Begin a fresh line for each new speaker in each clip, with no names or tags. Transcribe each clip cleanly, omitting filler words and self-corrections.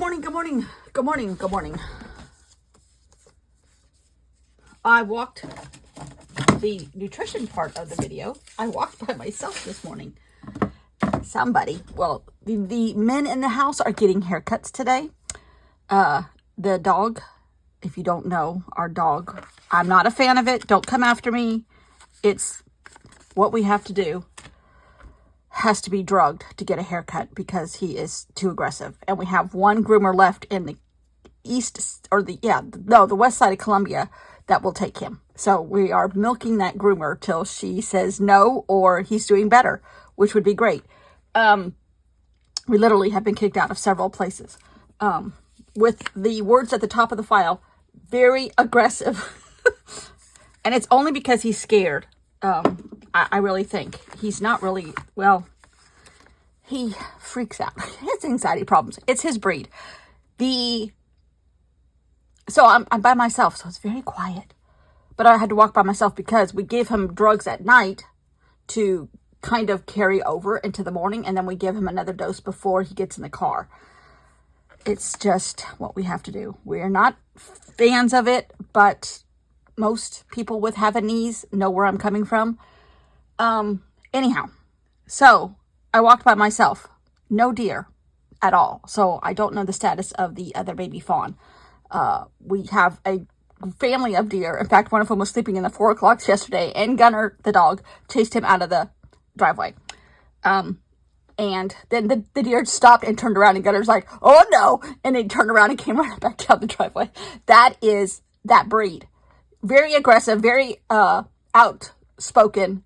morning, good morning, good morning, good morning. I walked the nutrition part of the video. I walked by myself this morning. The men in the house are getting haircuts today. The dog, if you don't know, our dog, I'm not a fan of it. Don't come after me. It's what we have to do. Has to be drugged to get a haircut because he is too aggressive. And we have one groomer left in the the west side of Columbia that will take him. So we are milking that groomer till she says no or he's doing better, which would be great. We literally have been kicked out of several places. With the words at the top of the file, very aggressive. And it's only because he's scared. I really think he's not really, he freaks out. He has anxiety problems. It's his breed. So I'm by myself, so it's very quiet. But I had to walk by myself because we gave him drugs at night to kind of carry over into the morning. And then we give him another dose before he gets in the car. It's just what we have to do. We're not fans of it, but most people with Havanese know where I'm coming from. Anyhow, so I walked by myself. No deer at all. So I don't know the status of the other baby fawn. We have a family of deer. In fact, one of them was sleeping in the 4 o'clocks yesterday, and Gunner, the dog, chased him out of the driveway. And then the deer stopped and turned around, and Gunner's like, oh no. And they turned around and came right back down the driveway. That is that breed. Very aggressive, very outspoken,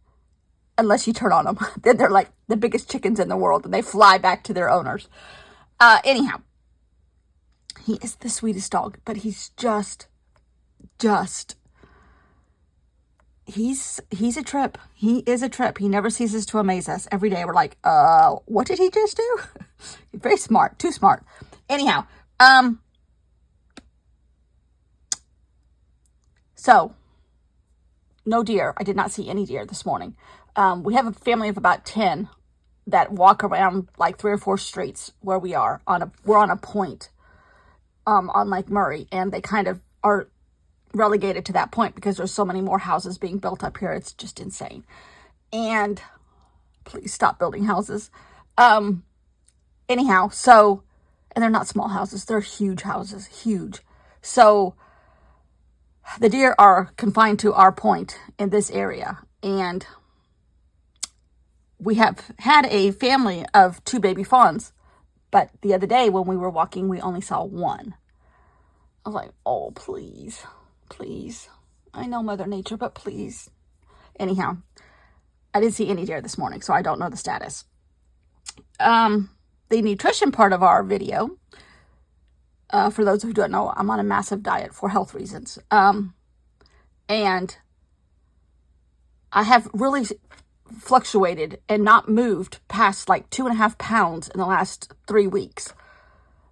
unless you turn on them. Then they're like the biggest chickens in the world, and they fly back to their owners. Anyhow, he is the sweetest dog, but he's he's a trip. He is a trip. He never ceases to amaze us. Every day we're like, what did he just do? He's very smart, too smart. Anyhow, so, no deer. I did not see any deer this morning. We have a family of about 10 that walk around like 3 or 4 streets where we are. We're on a point on Lake Murray, and they kind of are relegated to that point because there's so many more houses being built up here. It's just insane. And please stop building houses. Anyhow, so, and they're not small houses. They're huge houses, huge. So, the deer are confined to our point in this area, and we have had a family of 2 baby fawns, but the other day when we were walking, we only saw one. I was like, oh, please, please. I know Mother Nature, but please. Anyhow, I didn't see any deer this morning, so I don't know the status. The nutrition part of our video, for those who don't know, I'm on a massive diet for health reasons. And I have really fluctuated and not moved past like 2.5 pounds in the last 3 weeks.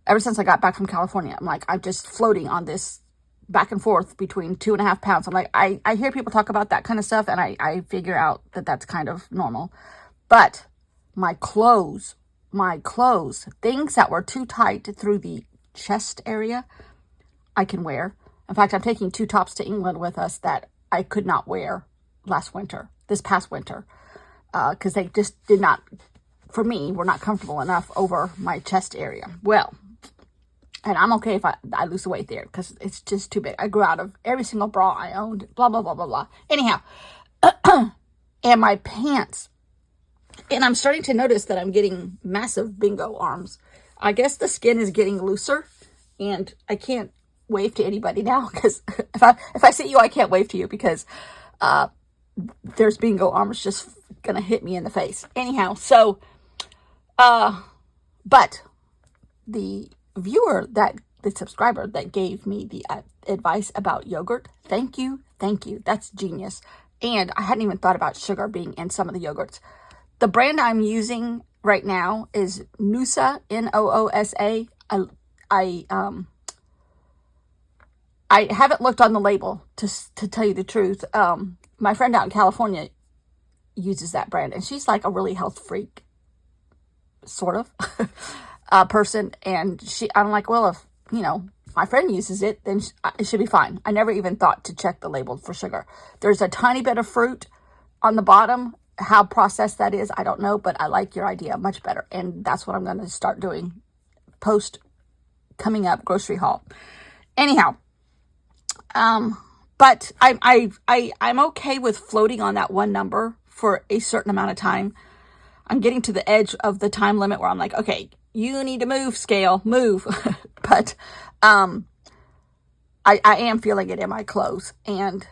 Ever since I got back from California, I'm just floating on this back and forth between 2.5 pounds. I'm like, I hear people talk about that kind of stuff, and I figure out that that's kind of normal. But my clothes, things that were too tight through the chest area, I can wear. In fact, I'm taking 2 tops to England with us that I could not wear this past winter, because they just did not, for me, were not comfortable enough over my chest area. Well, and I'm okay if I lose the weight there, because it's just too big. I grew out of every single bra I owned, blah, blah, blah, blah, blah. Anyhow, and my pants, and I'm starting to notice that I'm getting massive bingo arms. I guess the skin is getting looser, and I can't wave to anybody now, because if I see you, I can't wave to you, because there's bingo arms just gonna hit me in the face. Anyhow, so but the subscriber that gave me the advice about yogurt, thank you, that's genius. And I hadn't even thought about sugar being in some of the yogurts. The brand I'm using right now is Noosa, Noosa. I haven't looked on the label to tell you the truth. My friend out in California uses that brand, and she's like a really health freak, sort of. person, and I'm like, well, if, you know, my friend uses it, then it should be fine. I never even thought to check the label for sugar. There's a tiny bit of fruit on the bottom. How processed that is, I don't know, but I like your idea much better. And that's what I'm going to start doing post coming up grocery haul. Anyhow, but I'm okay with floating on that one number for a certain amount of time. I'm getting to the edge of the time limit where I'm like, okay, you need to move, scale, move. But I am feeling it in my clothes. And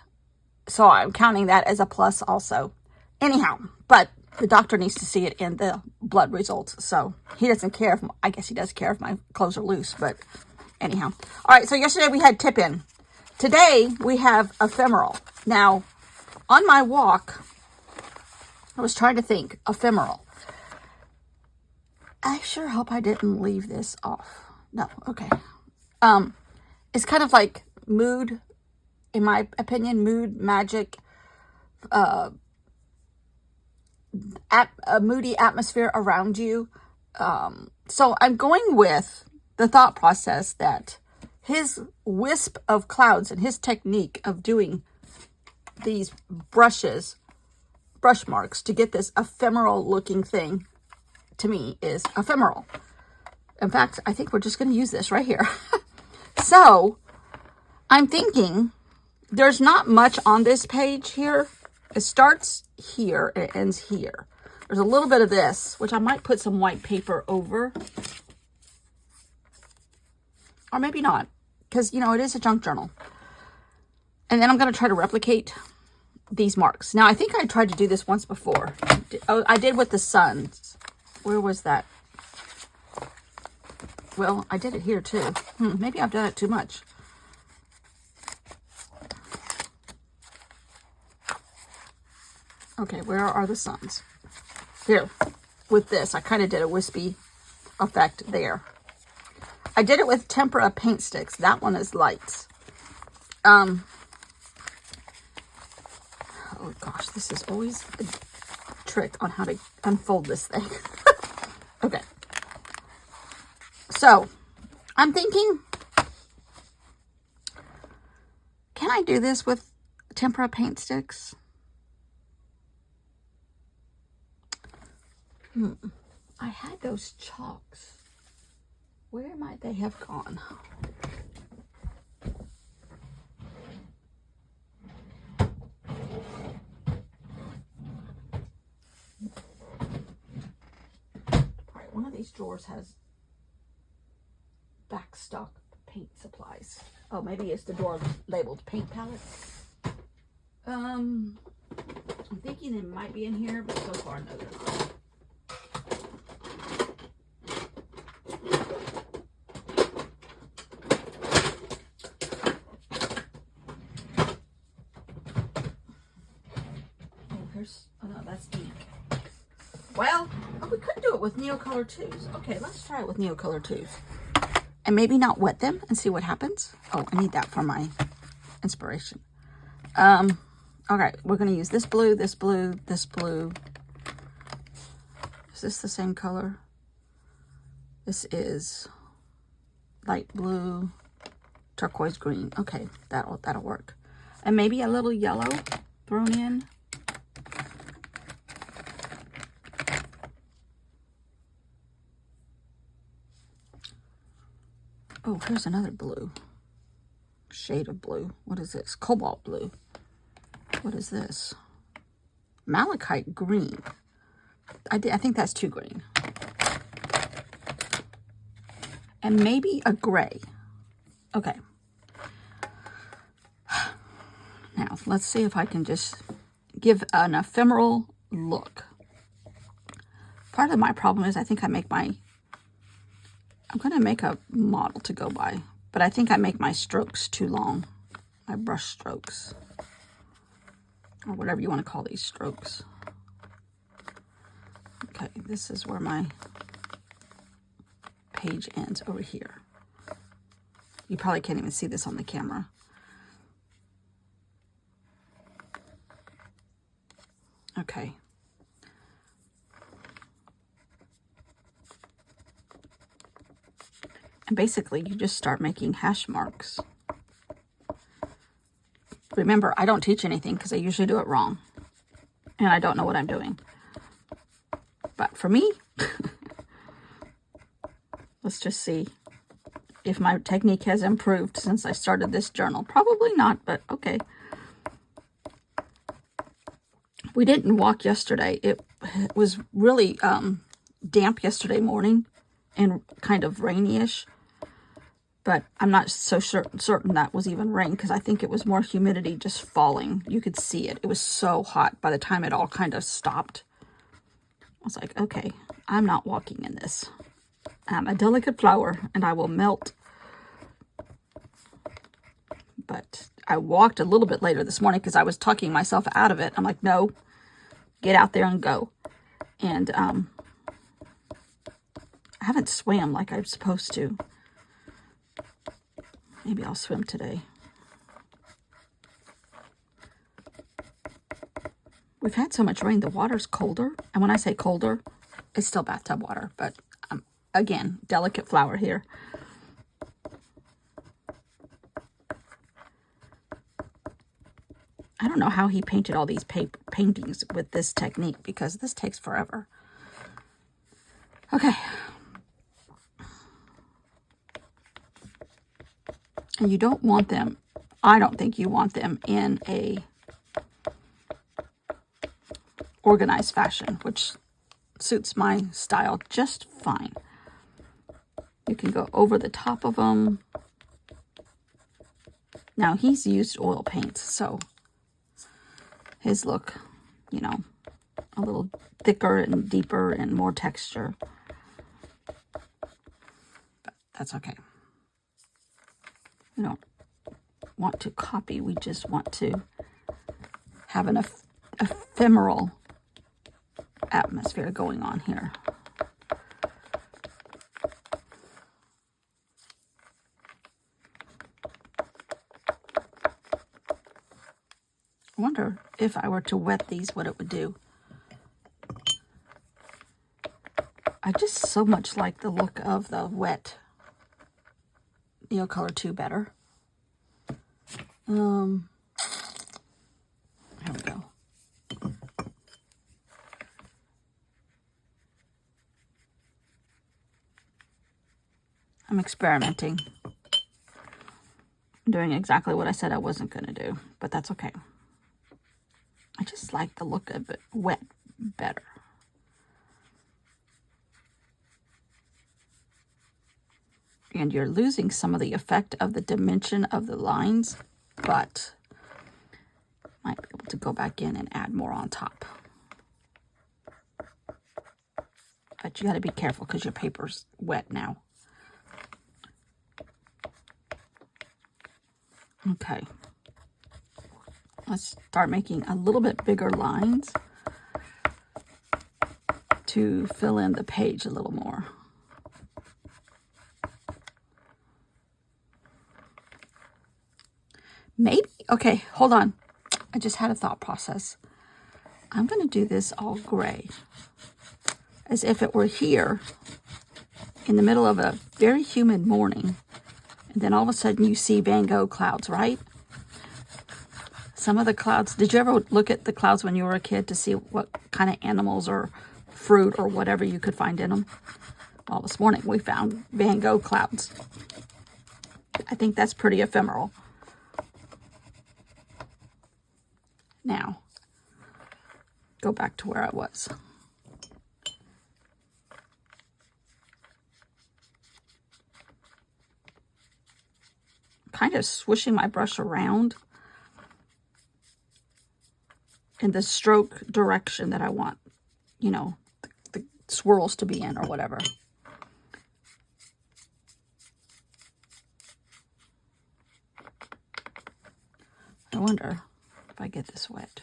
so I'm counting that as a plus also. Anyhow, but the doctor needs to see it in the blood results. So he doesn't care if, I guess he does care if my clothes are loose, but anyhow. All right, so yesterday we had tip-in. Today we have ephemeral. Now, on my walk, I was trying to think, ephemeral. I sure hope I didn't leave this off. No, okay. It's kind of like mood, in my opinion, mood, magic, a moody atmosphere around you. So I'm going with the thought process that his wisp of clouds and his technique of doing these brush marks to get this ephemeral looking thing, to me, is ephemeral. In fact, I think we're just going to use this right here. So I'm thinking there's not much on this page here. It starts here and it ends here. There's a little bit of this, which I might put some white paper over. Or maybe not, because, you know, it is a junk journal. And then I'm going to try to replicate these marks. Now, I think I tried to do this once before. Oh, I did with the suns. Where was that? Well, I did it here too. Maybe I've done it too much. Okay, where are the suns? Here, with this, I kind of did a wispy effect there. I did it with tempera paint sticks. That one is lights. Oh gosh, this is always a trick on how to unfold this thing. Okay. So, I'm thinking, can I do this with tempera paint sticks? I had those chalks. Where might they have gone? Alright, one of these drawers has back stock paint supplies. Oh, maybe it's the drawer labeled paint palettes. I'm thinking it might be in here, but so far no, they're not. Oh no, that's ink. Well, we could do it with Neocolor 2s. Okay, let's try it with Neocolor 2s. And maybe not wet them and see what happens. Oh, I need that for my inspiration. Okay, we're going to use this blue, this blue, this blue. Is this the same color? This is light blue, turquoise green. Okay, that'll work. And maybe a little yellow thrown in. Oh, here's another blue. Shade of blue. What is this? Cobalt blue. What is this? Malachite green. I think that's too green. And maybe a gray. Okay. Now, let's see if I can just give an ephemeral look. Part of my problem is I think I'm going to make a model to go by, but I think I make my strokes too long. My brush strokes. Or whatever you want to call these strokes. Okay, this is where my page ends over here. You probably can't even see this on the camera. Okay. And basically, you just start making hash marks. Remember, I don't teach anything because I usually do it wrong. And I don't know what I'm doing. But for me, let's just see if my technique has improved since I started this journal. Probably not, but okay. We didn't walk yesterday. It was really damp yesterday morning and kind of rainy-ish. But I'm not so certain that was even rain because I think it was more humidity just falling. You could see it. It was so hot by the time it all kind of stopped. I was like, okay, I'm not walking in this. I'm a delicate flower and I will melt. But I walked a little bit later this morning because I was talking myself out of it. I'm like, no, get out there and go. And I haven't swam like I'm supposed to. Maybe I'll swim today. We've had so much rain, the water's colder. And when I say colder, it's still bathtub water. But again, delicate flower here. I don't know how he painted all these paintings with this technique because this takes forever. Okay. And you don't want them, I don't think you want them in a organized fashion, which suits my style just fine. You can go over the top of them. Now, he's used oil paints, so his look, you know, a little thicker and deeper and more texture. But that's okay. We don't want to copy. We just want to have an ephemeral atmosphere going on here. I wonder if I were to wet these, what it would do. I just so much like the look of the wet Neocolor II better. Here we go. I'm experimenting. I'm doing exactly what I said I wasn't going to do, but that's okay. I just like the look of it wet better. And you're losing some of the effect of the dimension of the lines, but might be able to go back in and add more on top. But you got to be careful because your paper's wet now. Okay. Let's start making a little bit bigger lines to fill in the page a little more. Maybe, okay, hold on. I just had a thought process. I'm going to do this all gray, as if it were here in the middle of a very humid morning. And then all of a sudden you see Van Gogh clouds, right? Some of the clouds, did you ever look at the clouds when you were a kid to see what kind of animals or fruit or whatever you could find in them? Well, this morning we found Van Gogh clouds. I think that's pretty ephemeral. Now, go back to where I was. Kind of swishing my brush around in the stroke direction that I want, you know, the swirls to be in or whatever. I wonder if I get this wet,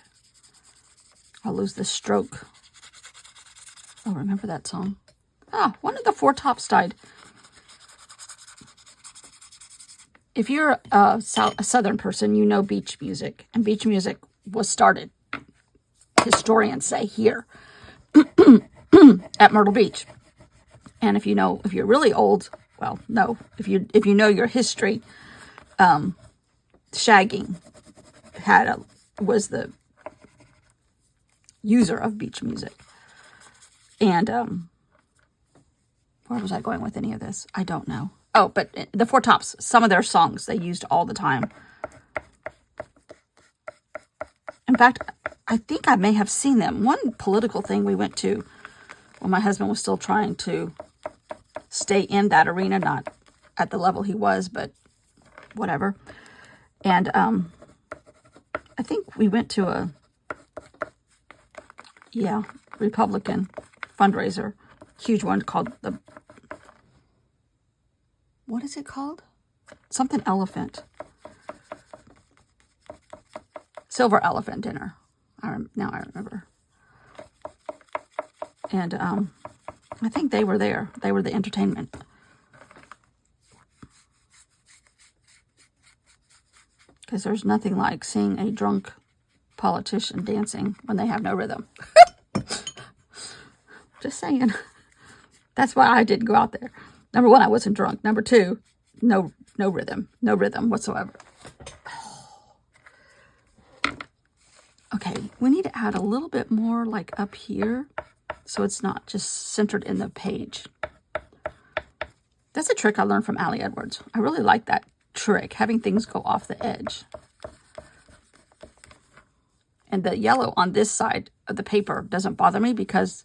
I'll lose the stroke. Oh, remember that song? Ah, one of the Four Tops died. If you're a Southern person, you know beach music. And beach music was started, historians say, here at Myrtle Beach. And if you're really old well, no, if you know your history, Shagging was the user of beach music. And where was I going with any of this? I don't know. Oh, but the Four Tops, some of their songs they used all the time. In fact, I think I may have seen them. One political thing we went to when my husband was still trying to stay in that arena, not at the level he was, but whatever. And I think we went to a Republican fundraiser, huge one called what is it called? Something elephant. Silver Elephant Dinner. Now I remember. And I think they were there. They were the entertainment. Because there's nothing like seeing a drunk politician dancing when they have no rhythm. Just saying. That's why I didn't go out there. Number one, I wasn't drunk. Number two, no rhythm. No rhythm whatsoever. Okay, we need to add a little bit more like up here so it's not just centered in the page. That's a trick I learned from Allie Edwards. I really like that trick, having things go off the edge. And the yellow on this side of the paper doesn't bother me because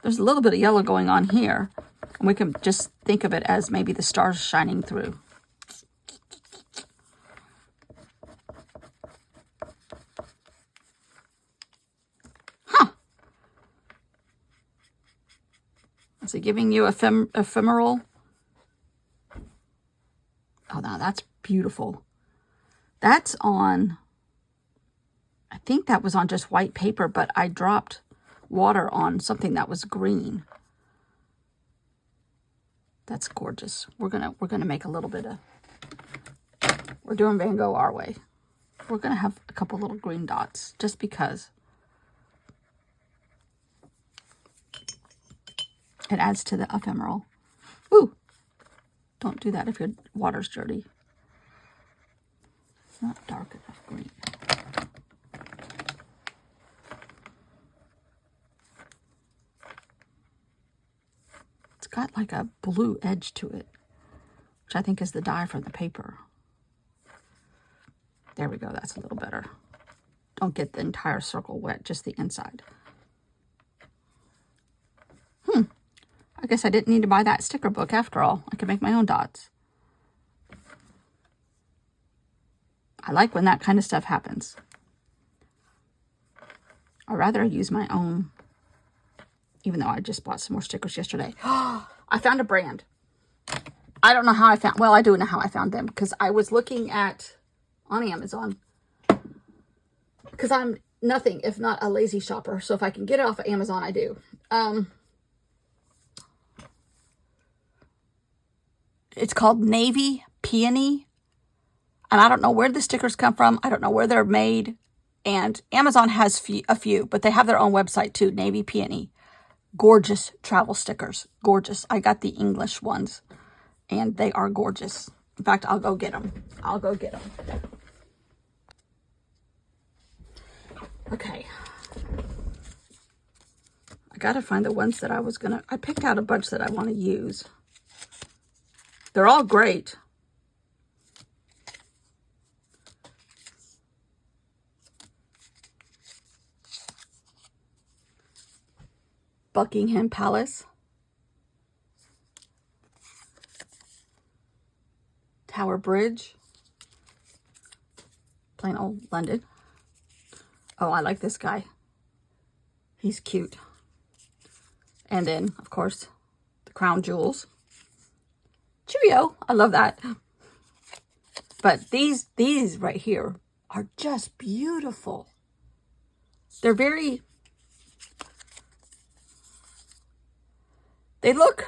there's a little bit of yellow going on here. And we can just think of it as maybe the stars shining through. Is it giving you ephemeral? Oh, now that's beautiful. That's on, I think that was on just white paper, but I dropped water on something that was green. That's gorgeous. We're gonna make a little bit of, we're doing Van Gogh our way. We're gonna have a couple little green dots just because. It adds to the ephemeral. Ooh, don't do that if your water's dirty. It's not dark enough green. It's got like a blue edge to it, which I think is the dye from the paper. There we go, that's a little better. Don't get the entire circle wet, just the inside. I guess I didn't need to buy that sticker book after all. I could make my own dots. I like when that kind of stuff happens. I'd rather use my own, even though I just bought some more stickers yesterday. I found a brand. I don't know how I found, well, I do know how I found them because I was looking at, on Amazon, because I'm nothing if not a lazy shopper. So if I can get it off of Amazon, I do. It's called Navy Peony. And I don't know where the stickers come from. I don't know where they're made. And Amazon has a few, but they have their own website too, Navy Peony. Gorgeous travel stickers. Gorgeous. I got the English ones. And they are gorgeous. In fact, I'll go get them. I'll go get them. Okay. I got to find the ones that I picked out a bunch that I want to use. They're all great. Buckingham Palace. Tower Bridge. Plain old London. Oh, I like this guy. He's cute. And then, of course, the Crown Jewels. Cheerio. I love that. But these right here are just beautiful. They're very, they look,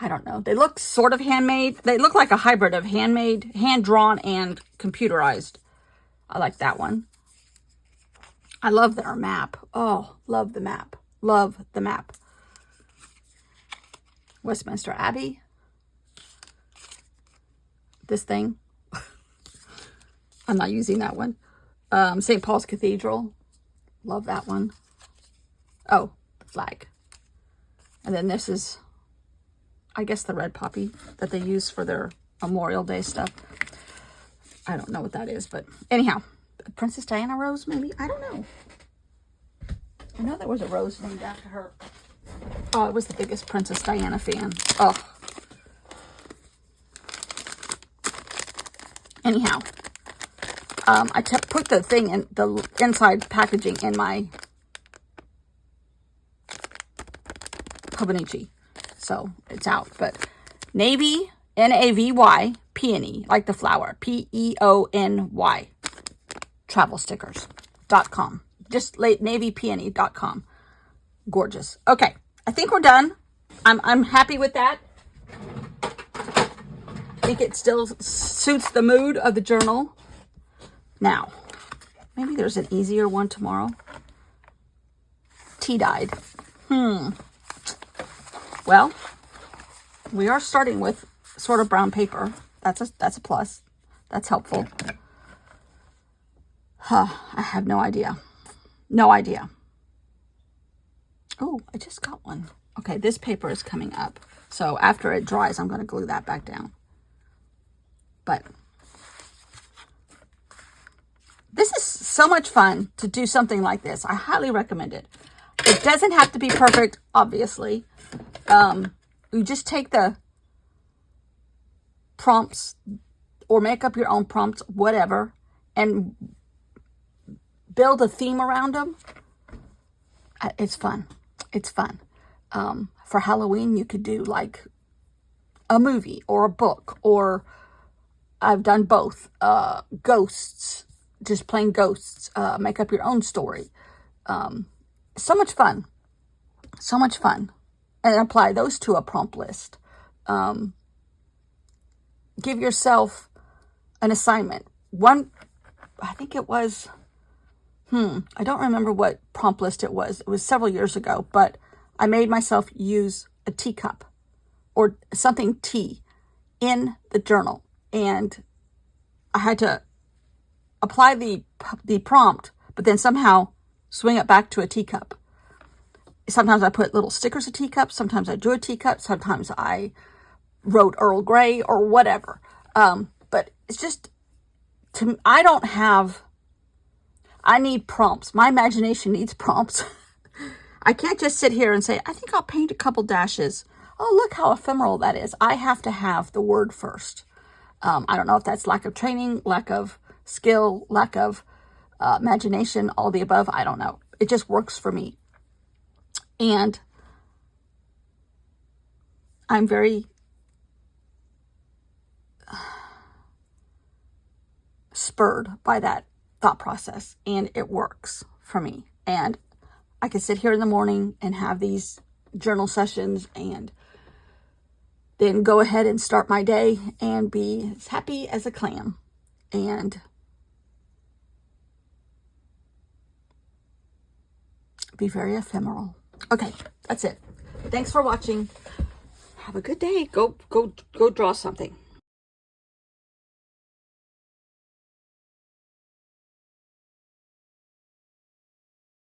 I don't know. They look sort of handmade. They look like a hybrid of handmade, hand-drawn, and computerized. I like that one. I love their map. Oh, love the map. Love the map. Westminster Abbey. This thing. I'm not using that one. St. Paul's Cathedral. Love that one. Oh, the flag. And then this is, I guess, the red poppy that they use for their Memorial Day stuff. I don't know what that is, but anyhow. Princess Diana rose, maybe? I don't know. I know there was a rose named after her. Oh, I was the biggest Princess Diana fan. Oh. Anyhow. I put the thing in the inside packaging in my Hobonichi. So it's out. But Navy, Navy, peony, like the flower. Peony. Travelstickers.com. Just navypeony.com. Gorgeous. Okay. I think we're done. I'm happy with that. I think it still suits the mood of the journal. Now, maybe there's an easier one tomorrow. Tea-dyed. Well, we are starting with sort of brown paper. That's a plus. That's helpful. I have no idea. No idea. Oh, I just got one. Okay, this paper is coming up. So after it dries, I'm going to glue that back down. But this is so much fun to do something like this. I highly recommend it. It doesn't have to be perfect, obviously. You just take the prompts or make up your own prompts, whatever, and build a theme around them. It's fun. It's fun. For Halloween, you could do like a movie or a book, or I've done both. Ghosts, just plain ghosts. Make up your own story. So much fun. So much fun. And apply those to a prompt list. Give yourself an assignment. One, I think it was, I don't remember what prompt list it was. It was several years ago, but I made myself use a teacup or something tea in the journal. And I had to apply the prompt, but then somehow swing it back to a teacup. Sometimes I put little stickers of teacups. Sometimes I drew a teacup. Sometimes I wrote Earl Grey or whatever. But it's just, I need prompts. My imagination needs prompts. I can't just sit here and say, I think I'll paint a couple dashes. Oh, look how ephemeral that is. I have to have the word first. I don't know if that's lack of training, lack of skill, lack of imagination, all the above. I don't know. It just works for me. And I'm very spurred by that thought process, and it works for me. And I can sit here in the morning and have these journal sessions and then go ahead and start my day and be as happy as a clam and be very ephemeral. Okay, that's it. Thanks for watching. Have a good day. Go draw something.